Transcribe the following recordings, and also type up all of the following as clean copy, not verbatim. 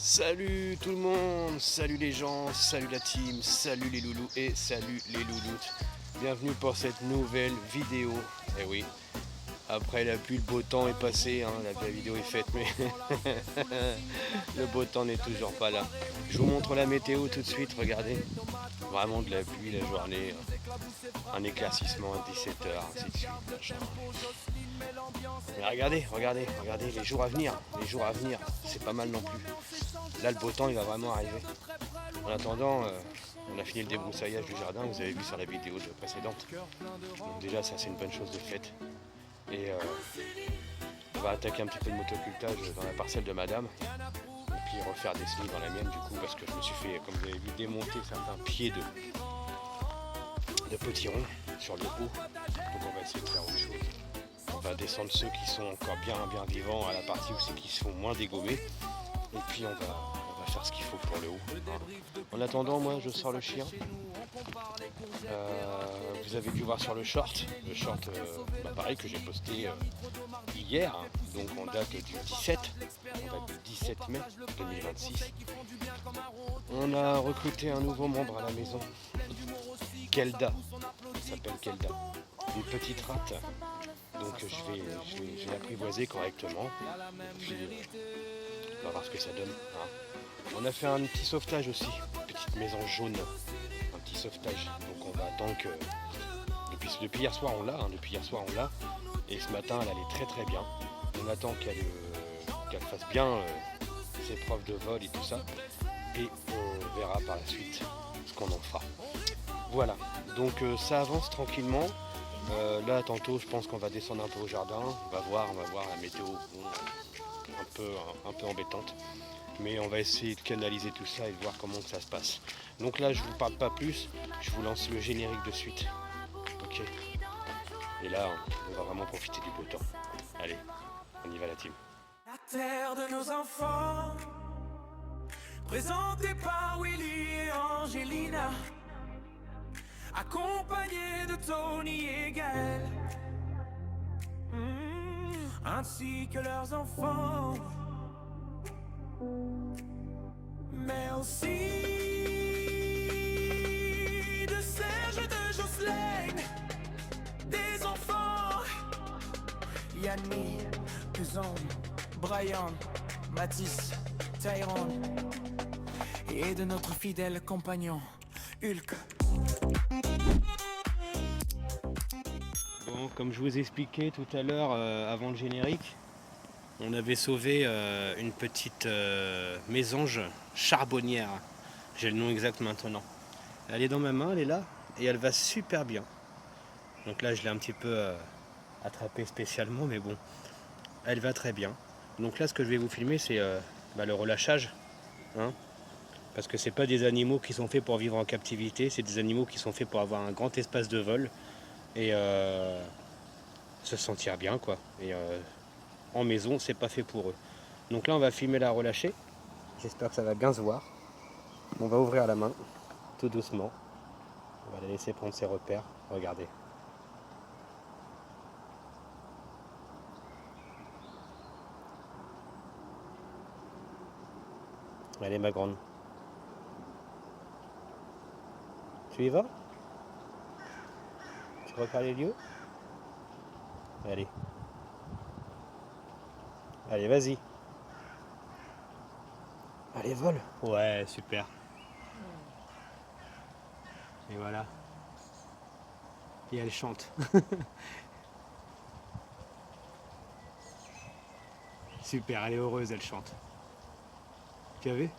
Salut tout le monde, salut les gens, salut la team, salut les loulous et salut les louloutes. Bienvenue pour cette nouvelle vidéo. Eh oui, après la pluie, le beau temps est passé, hein, la vidéo est faite, mais le beau temps n'est toujours pas là. Je vous montre la météo tout de suite, regardez. Vraiment de la pluie la journée, un éclaircissement à 17h, ainsi de suite. Machin. Mais regardez, les jours à venir, c'est pas mal non plus. Là, le beau temps, il va vraiment arriver. En attendant, on a fini le débroussaillage du jardin, vous avez vu sur la vidéo précédente. Donc déjà, ça, c'est une bonne chose de faite. Et on va attaquer un petit peu de motocultage dans la parcelle de madame. Et puis refaire des semis dans la mienne, du coup, parce que je me suis fait, comme vous avez vu, démonter certains pieds de potiron sur le haut. Donc on va essayer de faire autre chose. On va descendre ceux qui sont encore bien vivants à la partie où c'est qui sont moins dégommés. Et puis on va faire ce qu'il faut pour le haut. En attendant, moi je sors le chien. Vous avez dû voir sur le short pareil que j'ai posté hier, hein, donc en date du 17, en date du 17 mai 2026. On a recruté un nouveau membre à la maison, Kelda, il s'appelle Kelda, une petite rate. Donc je vais l'apprivoiser correctement. Et puis on va voir ce que ça donne. Hein. On a fait un petit sauvetage aussi, une petite maison jaune, un petit sauvetage. Donc on va attendre que depuis hier soir on l'a, et ce matin elle allait très bien. On attend qu'elle fasse bien ses preuves de vol et tout ça, et on verra par la suite ce qu'on en fera. Voilà, donc ça avance tranquillement. Là tantôt je pense qu'on va descendre un peu au jardin, on va voir la météo, un peu embêtante. Mais on va essayer de canaliser tout ça et de voir comment que ça se passe. Donc là je vous parle pas plus, je vous lance le générique de suite. Ok. Et là on va vraiment profiter du beau temps. Allez, on y va la team. La terre de nos enfants, présentée par Willy et Angelina, accompagnés de Tony et Gaël, ainsi que leurs enfants, mais aussi de Serge et de Jocelyne, des enfants, Yanni, Kuzon, Brian, Mathis, Tyrone, et de notre fidèle compagnon, Hulk. Bon, comme je vous expliquais tout à l'heure avant le générique, on avait sauvé une petite mésange charbonnière. J'ai le nom exact maintenant. Elle est dans ma main, elle est là, et elle va super bien. Donc là je l'ai un petit peu attrapée spécialement, mais bon, elle va très bien. Donc là ce que je vais vous filmer c'est le relâchage. Hein, parce que c'est pas des animaux qui sont faits pour vivre en captivité, c'est des animaux qui sont faits pour avoir un grand espace de vol et se sentir bien quoi. Et en maison, c'est pas fait pour eux. Donc là, on va filmer la relâcher. J'espère que ça va bien se voir. On va ouvrir la main, tout doucement. On va la laisser prendre ses repères. Regardez. Allez, ma grande. Tu y vas? Tu repères les lieux? Allez. Allez, vas-y. Allez, vole. Ouais, super. Et voilà. Et elle chante. Super, elle est heureuse, elle chante. Tu as vu?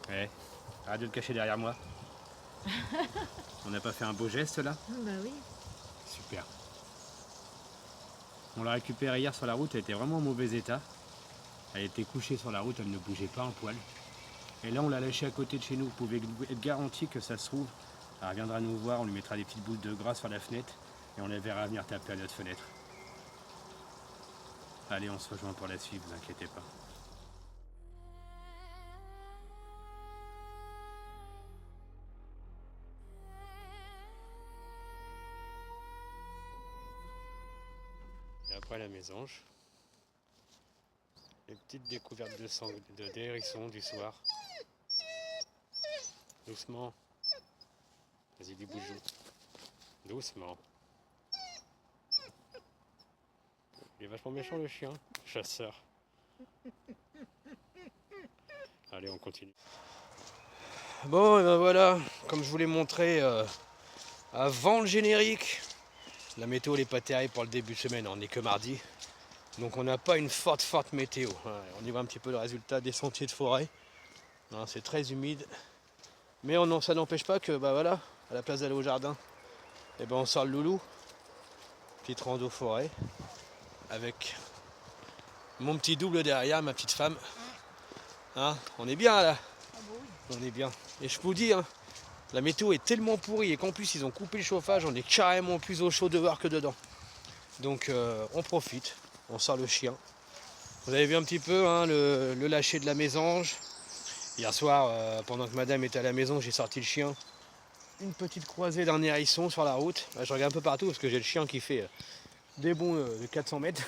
Ouais. Arrête de te cacher derrière moi. On n'a pas fait un beau geste là? Bah oui. Super. On l'a récupérée hier sur la route, elle était vraiment en mauvais état. Elle était couchée sur la route, elle ne bougeait pas un poil. Et là on l'a lâchée à côté de chez nous. Vous pouvez être garanti que ça se trouve, elle reviendra nous voir, on lui mettra des petites boules de gras sur la fenêtre et on la verra venir taper à notre fenêtre. Allez, on se rejoint pour la suite, vous inquiétez pas. Et après la mésange. Les petites découvertes de sang, de hérissons du soir. Doucement. Vas-y, dis boujou. Doucement. Il est vachement méchant le chien. Chasseur. Allez, on continue. Bon, et ben voilà. Comme je vous l'ai montré avant le générique, la météo n'est pas terrible pour le début de semaine. On n'est que mardi. Donc on n'a pas une forte météo. On y voit un petit peu le résultat des sentiers de forêt. C'est très humide. Mais ça n'empêche pas que, bah voilà, à la place d'aller au jardin, et ben on sort le loulou. Petite rando forêt. Avec mon petit double derrière, ma petite femme. On est bien là. On est bien. Et je vous dis, la météo est tellement pourrie et qu'en plus ils ont coupé le chauffage, on est carrément plus au chaud dehors que dedans. Donc on profite, on sort le chien. Vous avez vu un petit peu le lâcher de la mésange. Hier soir, pendant que madame était à la maison, j'ai sorti le chien. Une petite croisée d'un hérisson sur la route. Là, je regarde un peu partout parce que j'ai le chien qui fait des bonds de 400 mètres.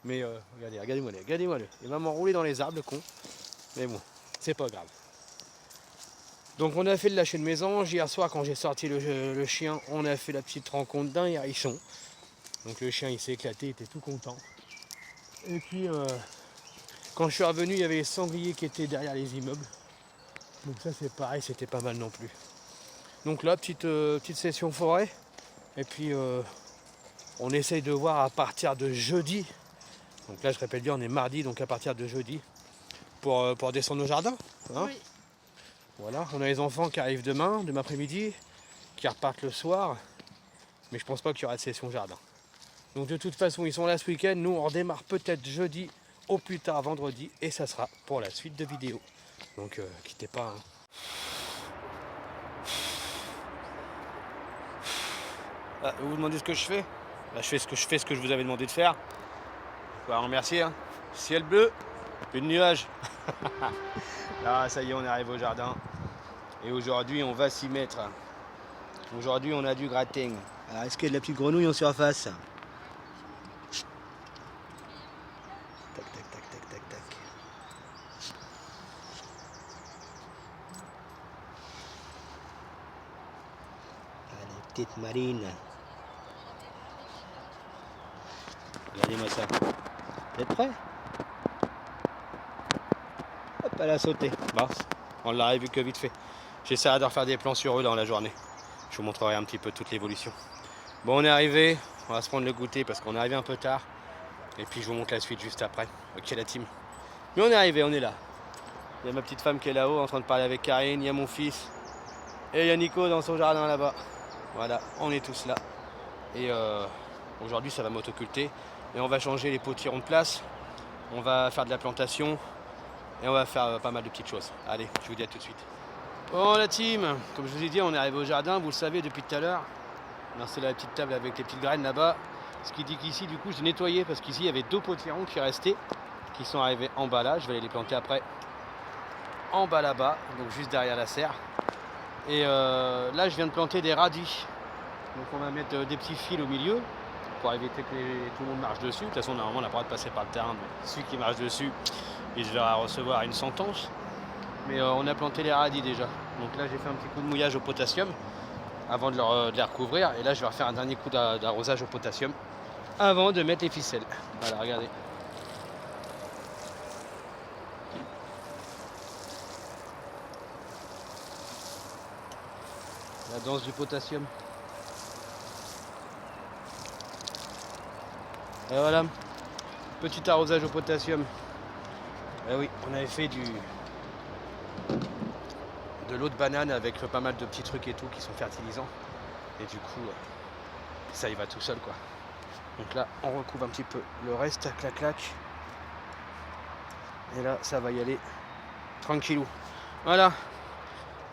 Mais regardez-moi le. Il va m'enrouler dans les arbres, le con. Mais bon, c'est pas grave. Donc on a fait le lâcher de mésange. Hier soir, quand j'ai sorti le chien, on a fait la petite rencontre d'un hérisson. Donc le chien, il s'est éclaté, il était tout content. Et puis, quand je suis revenu, il y avait les sangliers qui étaient derrière les immeubles. Donc ça, c'est pareil, c'était pas mal non plus. Donc là, petite session forêt. Et puis, on essaye de voir à partir de jeudi. Donc là, je répète bien, on est mardi, donc à partir de jeudi, pour descendre au jardin. Oui. Voilà, on a les enfants qui arrivent demain après-midi, qui repartent le soir. Mais je pense pas qu'il y aura de session jardin. Donc de toute façon, ils sont là ce week-end. Nous, on redémarre peut-être jeudi, au plus tard vendredi. Et ça sera pour la suite de vidéos. Donc, quittez pas. Vous vous demandez ce que je fais ? Je fais ce que je vous avais demandé de faire. Faut la remercier. Ciel bleu, plus de nuages. Ça y est, on arrive au jardin. Et aujourd'hui, on va s'y mettre. Aujourd'hui, on a du gratin. Alors, est-ce qu'il y a de la petite grenouille en surface ? Tac. Allez, petite marine. Regardez-moi ça. Vous êtes prêts ? Hop, elle a sauté. Bon, on l'a vu que vite fait. J'essaierai de refaire des plans sur eux dans la journée. Je vous montrerai un petit peu toute l'évolution. Bon, on est arrivé. On va se prendre le goûter parce qu'on est arrivé un peu tard. Et puis je vous montre la suite juste après. Ok la team. Mais on est arrivé, on est là. Il y a ma petite femme qui est là-haut en train de parler avec Karine. Il y a mon fils. Et il y a Nico dans son jardin là-bas. Voilà, on est tous là. Et aujourd'hui ça va m'autoculter. Et on va changer les potirons de place. On va faire de la plantation. Et on va faire pas mal de petites choses. Allez, je vous dis à tout de suite. Bon la team, comme je vous ai dit, on est arrivé au jardin, vous le savez depuis tout à l'heure. C'est la petite table avec les petites graines là-bas. Ce qui dit qu'ici, du coup, j'ai nettoyé parce qu'ici, il y avait 2 potirons qui restaient, qui sont arrivés en bas là. Je vais aller les planter après en bas là-bas, donc juste derrière la serre. Et là, je viens de planter des radis. Donc on va mettre des petits fils au milieu pour éviter que tout le monde marche dessus. De toute façon, normalement, on n'a pas le droit de passer par le terrain. Donc celui qui marche dessus, il va recevoir une sentence. Mais on a planté les radis déjà. Donc là, j'ai fait un petit coup de mouillage au potassium avant de les recouvrir. Et là, je vais refaire un dernier coup d'arrosage au potassium avant de mettre les ficelles. Voilà, regardez. La danse du potassium. Et voilà, petit arrosage au potassium. Et oui, on avait fait de l'eau de banane avec pas mal de petits trucs et tout qui sont fertilisants. Et du coup, ça y va tout seul quoi. Donc là, on recouvre un petit peu le reste, clac clac. Et là, ça va y aller tranquillou. Voilà.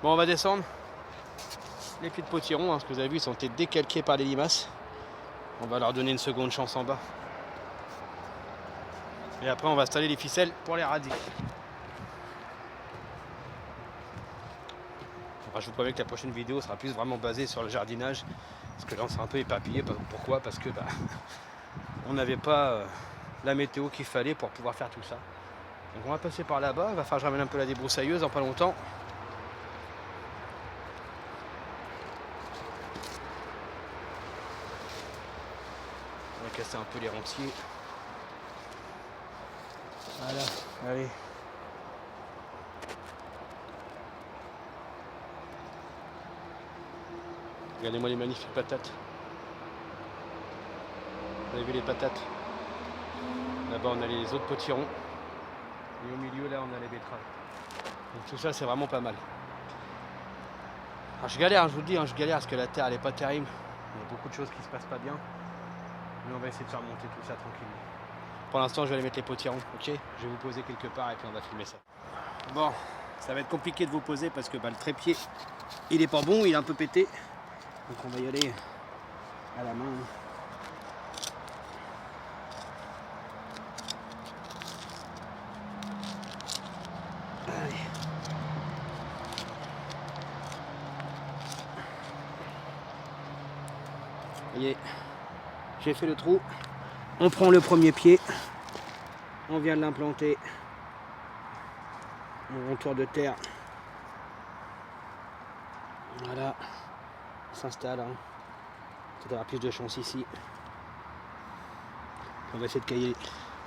Bon, on va descendre. Les pieds de potirons, ce que vous avez vu, ils ont été décalqués par les limaces. On va leur donner une seconde chance en bas. Et après, on va installer les ficelles pour les radis. Enfin, je vous promets que la prochaine vidéo sera plus vraiment basée sur le jardinage. Parce que là, on s'est un peu éparpillé. Pourquoi ? Parce que on n'avait pas la météo qu'il fallait pour pouvoir faire tout ça. Donc on va passer par là-bas, il va falloir que je ramène un peu la débroussailleuse en pas longtemps. On va casser un peu les rentiers. Voilà, allez. Regardez-moi les magnifiques patates. Vous avez vu les patates? Là-bas on a les autres potirons. Et au milieu là on a les betteraves. Donc tout ça c'est vraiment pas mal. Alors, je galère, je vous le dis, je galère parce que la terre elle est pas terrible. Il y a beaucoup de choses qui se passent pas bien. Mais on va essayer de faire monter tout ça tranquillement. Pour l'instant je vais aller mettre les potirons, ok? Je vais vous poser quelque part et puis on va filmer ça. Bon, ça va être compliqué de vous poser parce que le trépied il est pas bon, il est un peu pété. Donc on va y aller à la main. Allez. Vous voyez, j'ai fait le trou. On prend le premier pied. On vient de l'implanter. On retour de terre. Voilà. On s'installe. Hein. Peut-être avoir plus de chance ici. On va essayer de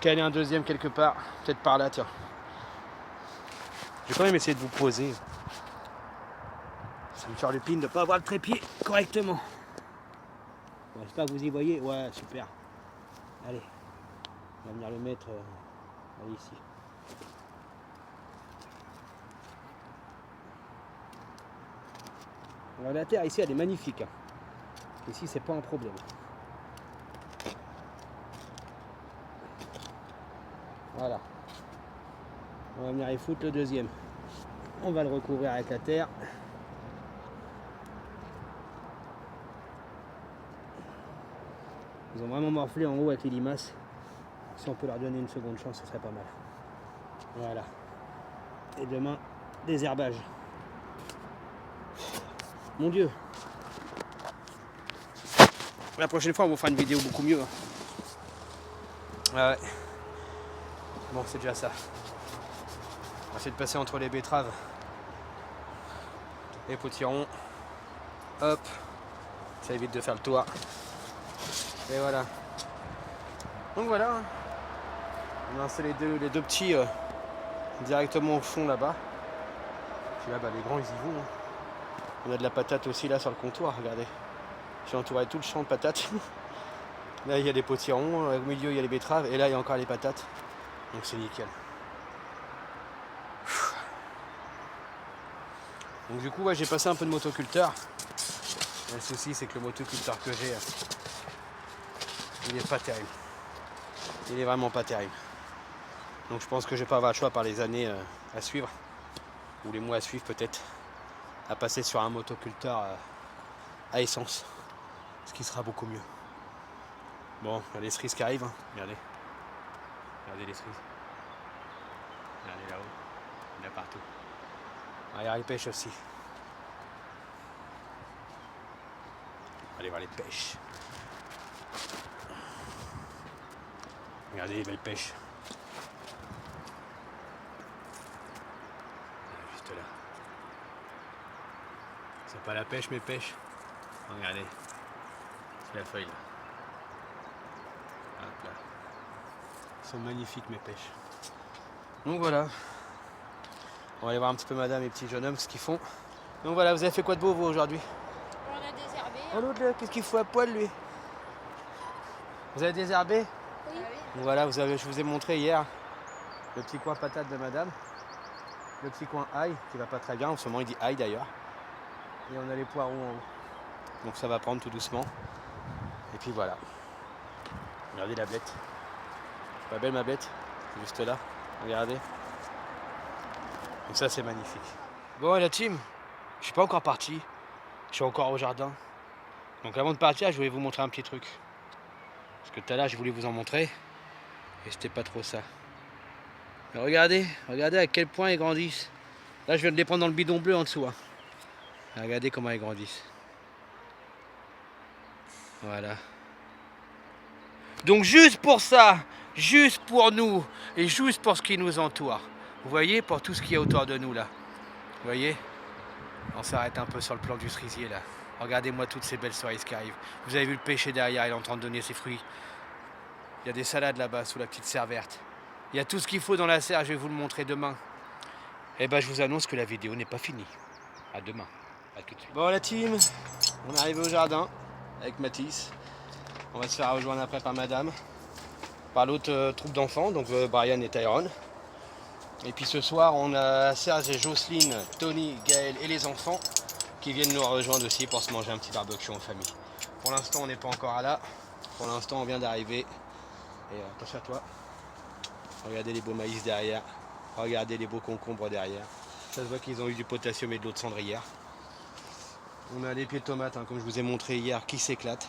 caler un deuxième quelque part. Peut-être par là, tiens. Je vais quand même essayer de vous poser. Ça me faire le pin de ne pas avoir le trépied correctement. Bon, j'espère que vous y voyez. Ouais, super. Allez. On va venir le mettre ici. Alors, la terre ici elle est magnifique. Hein. Ici c'est pas un problème. Voilà. On va venir y foutre le deuxième. On va le recouvrir avec la terre. Ils ont vraiment morflé en haut avec les limaces. Si on peut leur donner une seconde chance, ce serait pas mal. Voilà. Et demain, désherbage. Mon Dieu. La prochaine fois, on vous fera une vidéo beaucoup mieux. Ouais. Bon, c'est déjà ça. On va essayer de passer entre les betteraves. Les potirons. Hop. Ça évite de faire le toit. Et voilà. Donc voilà. On a installé les deux petits directement au fond là-bas. Puis là, les grands, ils y vont. Hein. On a de la patate aussi là sur le comptoir, regardez. J'ai entouré tout le champ de patates. Là, il y a des potirons. Au milieu, il y a les betteraves. Et là, il y a encore les patates. Donc c'est nickel. Donc du coup, ouais, j'ai passé un peu de motoculteur. Le souci, c'est que le motoculteur que j'ai, il est pas terrible. Il est vraiment pas terrible. Donc je pense que je vais pas avoir le choix par les années à suivre, ou les mois à suivre peut-être, à passer sur un motoculteur à essence, ce qui sera beaucoup mieux. Bon, il y a les cerises qui arrivent, hein. Regardez. Regardez les cerises. Regardez là-haut, il y en a partout. Ah, il y a les pêches aussi. Allez voir les pêches. Regardez les belles pêches. Juste là. C'est pas la pêche, mais pêche. Regardez. C'est la feuille là. Hop là. Ils sont magnifiques mes pêches. Donc voilà. On va aller voir un petit peu madame et petit jeune homme ce qu'ils font. Donc voilà, vous avez fait quoi de beau vous aujourd'hui? On a désherbé. Oh l'autre là, qu'est-ce qu'il fout à poil lui? Vous avez désherbé? Oui. Donc voilà, je vous ai montré hier le petit coin patate de madame. Le petit coin ail qui va pas très bien, en ce moment il dit ail d'ailleurs. Et on a les poireaux en haut. Donc ça va prendre tout doucement. Et puis voilà. Regardez la blette. Pas belle ma blette? Juste là. Regardez. Donc ça c'est magnifique. Bon la team, je suis pas encore parti. Je suis encore au jardin. Donc avant de partir, je voulais vous montrer un petit truc. Parce que tout à l'heure je voulais vous en montrer. Et c'était pas trop ça. Mais regardez à quel point ils grandissent. Là je viens de les prendre dans le bidon bleu en dessous. Hein. Regardez comment ils grandissent. Voilà. Donc juste pour ça, juste pour nous et juste pour ce qui nous entoure. Vous voyez, pour tout ce qui est autour de nous là. Vous voyez, on s'arrête un peu sur le plan du cerisier là. Regardez-moi toutes ces belles cerises qui arrivent. Vous avez vu le pêcher derrière, il est en train de donner ses fruits. Il y a des salades là-bas sous la petite serre verte. Il y a tout ce qu'il faut dans la serre, je vais vous le montrer demain. Et ben je vous annonce que la vidéo n'est pas finie. À demain, à tout de suite. Bon la team, on arrive au jardin avec Mathis. On va se faire rejoindre après par madame, par l'autre troupe d'enfants, donc Brian et Tyrone. Et puis ce soir, on a Serge et Jocelyne, Tony, Gaël et les enfants qui viennent nous rejoindre aussi pour se manger un petit barbecue en famille. Pour l'instant, on n'est pas encore là. Pour l'instant, on vient d'arriver. Et attention à toi. Regardez les beaux maïs derrière. Regardez les beaux concombres derrière. Ça se voit qu'ils ont eu du potassium et de l'eau de cendrière. On a les pieds de tomates, comme je vous ai montré hier, qui s'éclatent.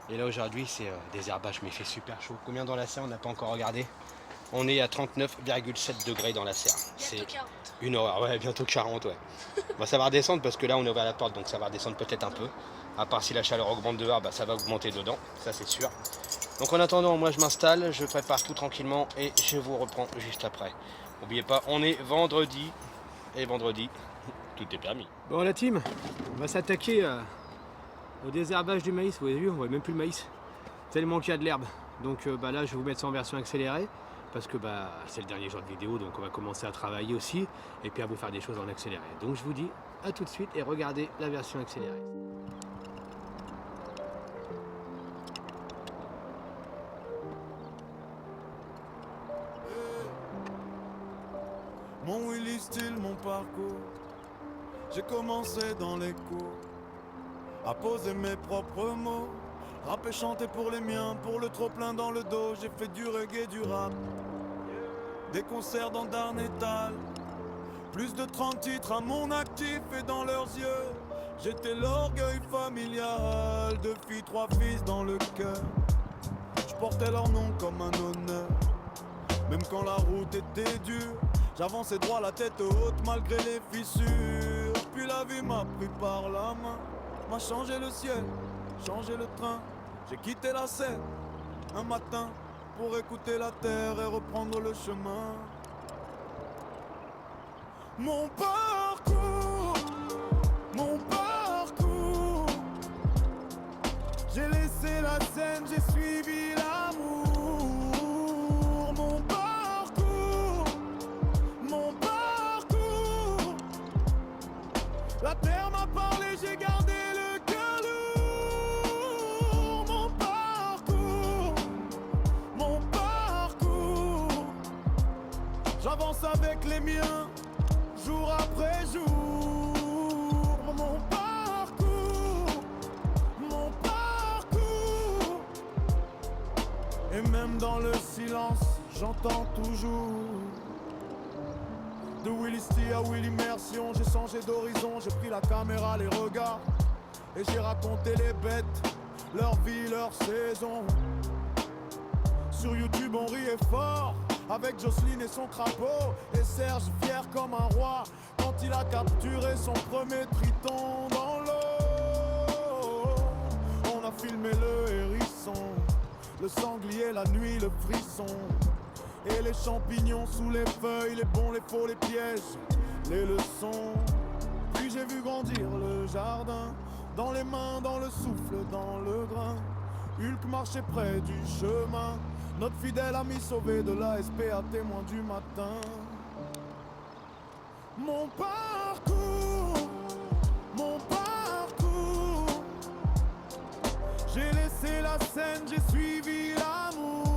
Et là, aujourd'hui, c'est des herbages, mais il fait super chaud. Combien dans la serre, on n'a pas encore regardé. On est à 39,7 degrés dans la serre. C'est une horreur. Ouais, bientôt 40, ouais. Bah, ça va redescendre parce que là, on est ouvert la porte, donc ça va redescendre peut-être un peu. À part si la chaleur augmente dehors, bah, ça va augmenter dedans. Ça, c'est sûr. Donc en attendant, moi, je m'installe, je prépare tout tranquillement et je vous reprends juste après. N'oubliez pas, on est vendredi. Et vendredi, tout est permis. Bon, la team, on va s'attaquer au désherbage du maïs. Vous avez vu, on voit même plus le maïs. Tellement qu'il y a de l'herbe. Donc là, je vais vous mettre ça en version accélérée. Parce que c'est le dernier jour de vidéo, donc on va commencer à travailler aussi, et puis à vous faire des choses en accéléré. Donc je vous dis à tout de suite et regardez la version accélérée. Mon Willy style, mon parcours. J'ai commencé dans les cours à poser mes propres mots, rapper, chanter pour les miens, pour le trop plein dans le dos. J'ai fait du reggae, du rap, des concerts dans Darnétal. Plus de 30 titres à mon actif et dans leurs yeux, j'étais l'orgueil familial. 2 filles, 3 fils dans le cœur. Je portais leur nom comme un honneur. Même quand la route était dure, j'avançais droit la tête haute malgré les fissures. Puis la vie m'a pris par la main, m'a changé le ciel, changé le train. J'ai quitté la scène un matin pour écouter la terre et reprendre le chemin. Mon parcours, j'ai laissé la scène, j'ai suivi l'amour. Mon parcours, la terre m'a parlé, j'ai gardé le cœur lourd. Mon parcours, j'avance avec les miens, jour après jour. Mon parcours, et même dans le silence, j'entends toujours. De Willy Steel à Willy Mercion, j'ai changé d'horizon, j'ai pris la caméra, les regards, et j'ai raconté les bêtes, leur vie, leur saison. Sur YouTube on riait fort, avec Jocelyne et son crapaud, et Serge fier comme un roi, quand il a capturé son premier triton dans l'eau. On a filmé le hérisson, le sanglier, la nuit, le frisson, et les champignons sous les feuilles, les bons, les faux, les pièges, les leçons. Puis j'ai vu grandir le jardin, dans les mains, dans le souffle, dans le grain. Hulk marchait près du chemin, notre fidèle ami sauvé de la SPA, témoin du matin. Mon parcours, j'ai laissé la scène, j'ai suivi l'amour.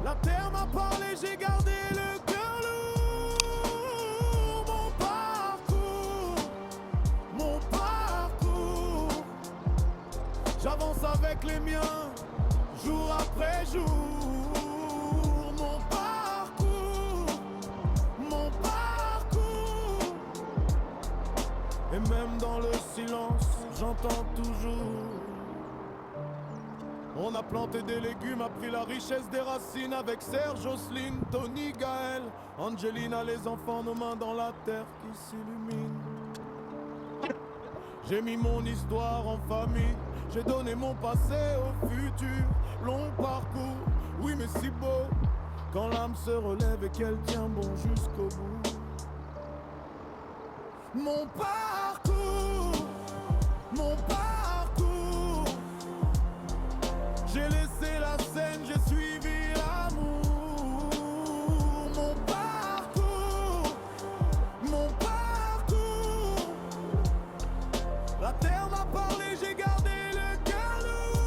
La terre m'a parlé, j'ai gardé le cœur lourd. Mon parcours, j'avance avec les miens, jour après jour. Mon parcours, et même dans le silence, j'entends toujours. On a planté des légumes, a pris la richesse des racines avec Serge, Jocelyne, Tony, Gaël, Angelina, les enfants, nos mains dans la terre qui s'illumine. J'ai mis mon histoire en famille, j'ai donné mon passé au futur. Long parcours, oui mais si beau, quand l'âme se relève et qu'elle tient bon jusqu'au bout. Mon parcours, j'ai laissé la scène, j'ai suivi l'amour. Mon parcours, la terre m'a parlé, j'ai gardé le cœur lourd.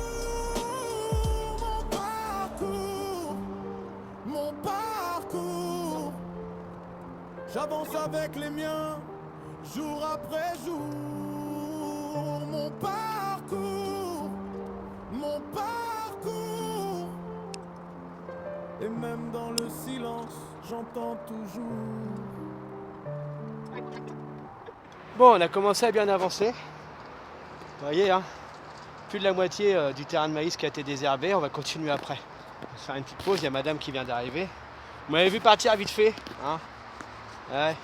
Mon parcours, j'avance avec les miens, jour après jour. Mon parcours, et même dans le silence, j'entends toujours. Bon, on a commencé à bien avancer. Vous voyez, hein, plus de la moitié du terrain de maïs qui a été désherbé. On va continuer après. On va se faire une petite pause. Il y a madame qui vient d'arriver. Vous m'avez vu partir vite fait, hein. Ouais.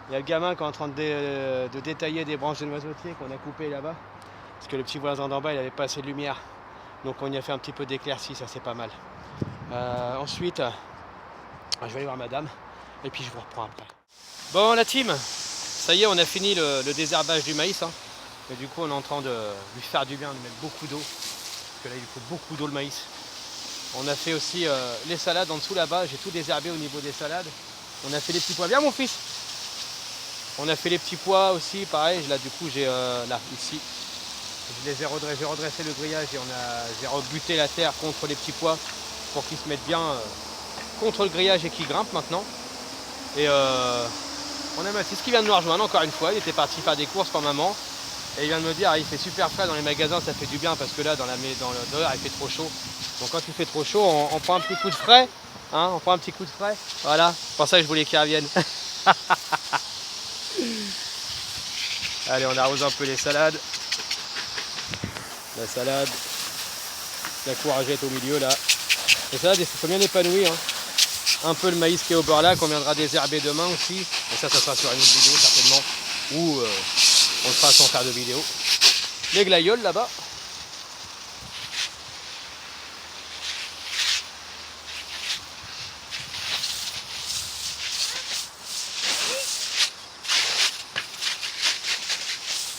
Il y a le gamin qui est en train de détailler des branches de noisetier qu'on a coupées là-bas. Parce que le petit voisin d'en bas, il n'avait pas assez de lumière. Donc on y a fait un petit peu d'éclaircie, ça c'est pas mal. Ensuite, je vais aller voir madame. Et puis je vous reprends après. Bon, la team, ça y est, on a fini le désherbage du maïs. Hein. Et du coup, on est en train de lui faire du bien, de mettre beaucoup d'eau. Parce que là, il faut beaucoup d'eau le maïs. On a fait aussi les salades en dessous là-bas. J'ai tout désherbé au niveau des salades. On a fait les petits pois. Viens mon fils. On a fait les petits pois aussi, pareil. Là, du coup, j'ai là, ici. Je les ai redressés. J'ai redressé le grillage et j'ai rebuté la terre contre les petits pois pour qu'ils se mettent bien contre le grillage et qu'ils grimpent maintenant. Et on a Mathis qui vient de nous rejoindre encore une fois. Il était parti faire des courses pour maman. Et il vient de me dire, il fait super frais dans les magasins, ça fait du bien parce que là, dehors, il fait trop chaud. Donc quand il fait trop chaud, on prend un petit coup de frais. Hein, on prend un petit coup de frais. Voilà, c'est pour ça que je voulais qu'il revienne. Allez, on arrose un peu les salades. La salade, la courgette au milieu là. Les salades, elles sont bien épanouies. Hein. Un peu le maïs qui est au bord là, qu'on viendra désherber demain aussi. Et ça sera sur une autre vidéo certainement. Ou on le fera sans faire de vidéo. Les glaïeuls là-bas.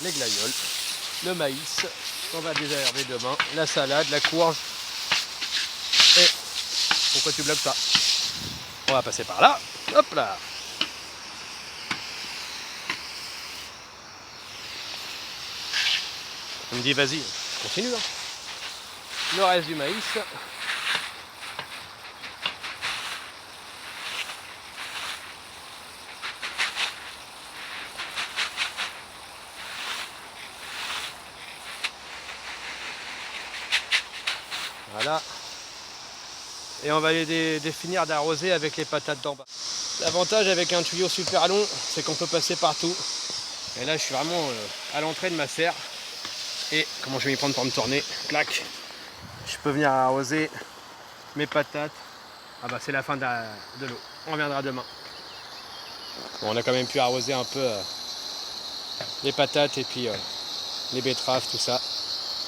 Les glaïeuls, le maïs qu'on va désherber demain, la salade, la courge. Et pourquoi tu bloques ça? On va passer par là. Hop là. On me dit vas-y, continue. Hein. Le reste du maïs. Voilà. Et on va aller finir d'arroser avec les patates d'en bas. L'avantage avec un tuyau super long, c'est qu'on peut passer partout. Et là, je suis vraiment à l'entrée de ma serre. Et comment je vais m'y prendre pour me tourner? Clac. Je peux venir arroser mes patates. Ah bah c'est la fin de l'eau. On reviendra demain. Bon, on a quand même pu arroser un peu les patates et puis les betteraves, tout ça.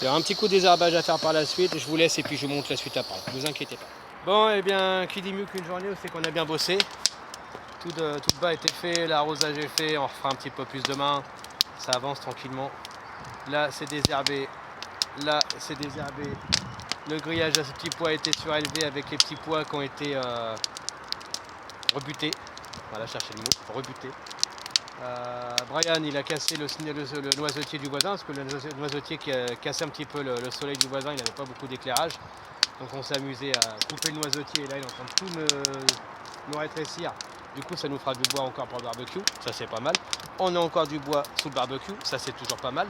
Il y aura un petit coup de désherbage à faire par la suite. Je vous laisse et puis je vous montre la suite après. Ne vous inquiétez pas. Bon, et bien, qui dit mieux qu'une journée, c'est qu'on a bien bossé. Tout bas a été fait, l'arrosage est fait. On refera un petit peu plus demain. Ça avance tranquillement. Là, c'est désherbé. Là, c'est désherbé. Le grillage à ce petit pois a été surélevé avec les petits pois qui ont été rebutés. Voilà, cherchez le mot, rebutés. Brian, il a cassé le noisetier du voisin, parce que le noisetier qui a cassé un petit peu le soleil du voisin, il n'avait pas beaucoup d'éclairage. Donc on s'est amusé à couper le noisetier, et là il est en train de tout me rétrécir. Du coup, ça nous fera du bois encore pour le barbecue, ça c'est pas mal. On a encore du bois sous le barbecue, ça c'est toujours pas mal.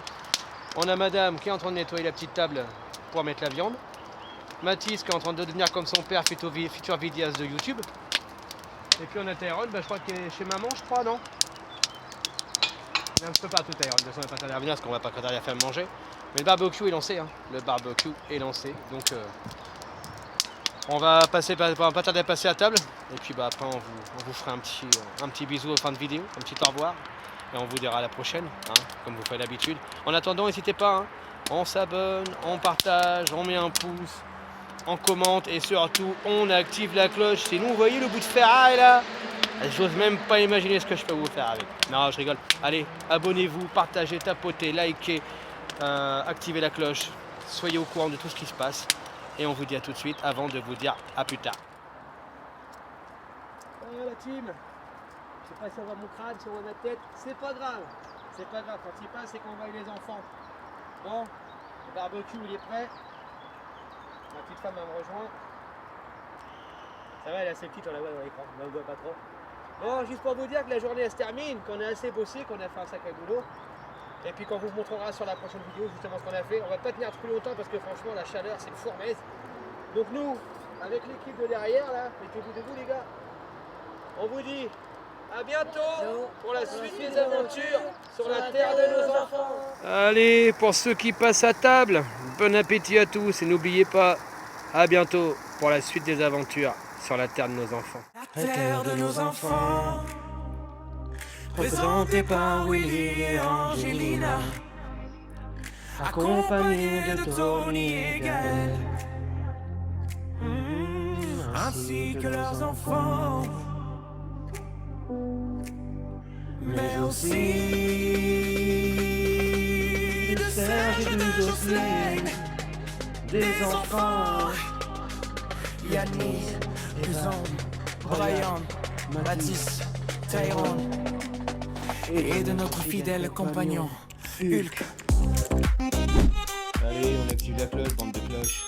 On a madame qui est en train de nettoyer la petite table pour mettre la viande. Mathis qui est en train de devenir comme son père, futur vidéaste de YouTube. Et puis on a Tyrone, je crois qu'il est chez maman, je crois, non? Un petit peu partout Tyrone, de toute façon on va pas tarder à revenir parce qu'on va pas tarder à faire manger. Mais le barbecue est lancé, hein. Le barbecue est lancé. Donc on va pas tarder à passer à table. Et puis après on vous fera un petit bisou en fin de vidéo, un petit au revoir. Et on vous dira à la prochaine, hein, comme vous faites d'habitude. En attendant, n'hésitez pas, hein, on s'abonne, on partage, on met un pouce, on commente et surtout on active la cloche. Sinon, vous voyez le bout de ferraille là, j'ose même pas imaginer ce que je peux vous faire avec. Non, je rigole. Allez, abonnez-vous, partagez, tapotez, likez, activez la cloche. Soyez au courant de tout ce qui se passe. Et on vous dit à tout de suite avant de vous dire à plus tard. La team, je sais pas si on voit mon crâne, si on voit ma tête, c'est pas grave. C'est pas grave, quand il passe, c'est qu'on voit les enfants. Bon, le barbecue il est prêt. Ma petite femme elle me rejoint. Ça va, elle est assez petite, on la voit dans l'écran, mais on ne voit pas trop. Bon, juste pour vous dire que la journée elle se termine, qu'on a assez bossé, qu'on a fait un sacré boulot. Et puis quand on vous montrera sur la prochaine vidéo justement ce qu'on a fait, on va pas tenir plus longtemps parce que franchement la chaleur c'est une fournaise. Donc nous, avec l'équipe de derrière là, mettez-vous debout les gars. On vous dit à bientôt pour la suite des aventures sur la terre de nos enfants. Allez, pour ceux qui passent à table, bon appétit à tous et n'oubliez pas, à bientôt pour la suite des aventures sur la terre de nos enfants. La terre de nos enfants, présenté par Willy et Angelina, accompagné de Tony et Gaël, ainsi que leurs enfants, mais aussi de Serge et de Jocelyne, des enfants, Yannick, Exon, Brian, Mathis, Tyrone, et de notre fidèle compagnon, Hulk. Allez, on active la cloche, bande de cloches.